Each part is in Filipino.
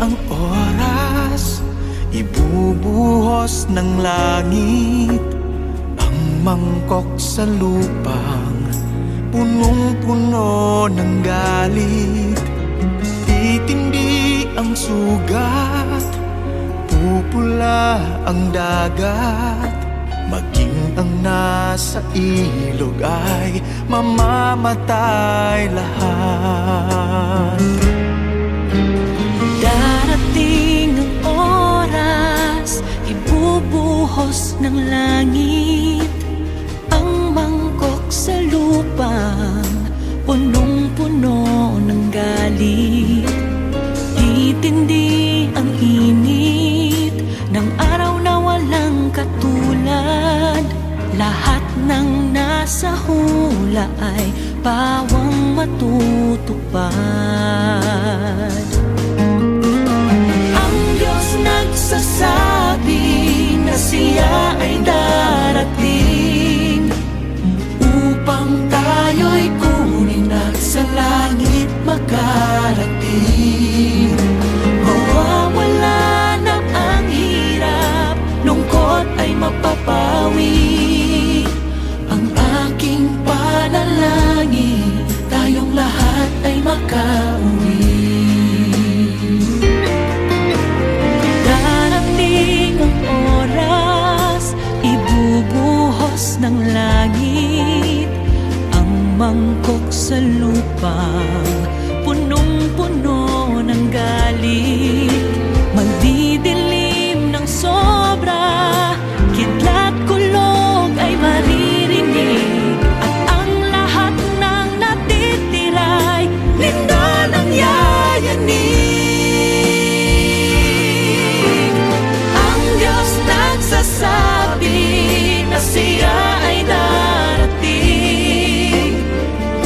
ang oras, ibubuhos ng langit ang mangkok sa lupang punong-puno ng galit. Titindi ang sugat, pupula ang dagat, maging ang nasa ilog ay mamamatay lahat. Darating ang oras, ibubuhos ng langit ang mangkok sa lupang punong-puno ng galit. Titindi ang init ng araw na walang katulad. Lahat ng nasa hula ay pawang matutupad. Ang Diyos nagsasabi na siya ay darating upang tayo'y kunin at sa langit makarating. Mawawala na ang hirap, lungkot ay mapapawi. Ang aking panalangin, tayong lahat ay makauwi. Darating ang oras, ibubuhos ng langit ang mangkok sa lupang punong-puno ng galit. Magdidilim ng sobra, kidlat kulog ay maririnig, at ang lahat ng natitira'y lindol ang yayanig. Ang Diyos nagsasabi na siya ay darating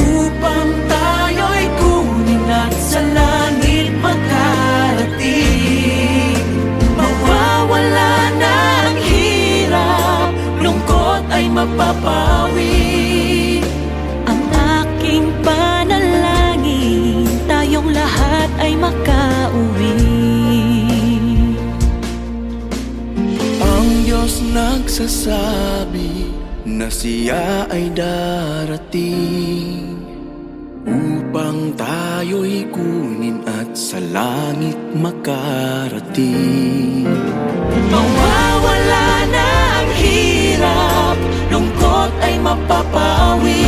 upang tayo'y kunin at sa langit makarating. Mawawala na ang hirap, lungkot ay mapapawi. Ang aking panalangin, tayong lahat ay makauwi. Ang Diyos nagsasabi na siya ay darating upang tayo'y kunin at sa langit makarating. Mawawala na ang hirap, lungkot ay mapapawi.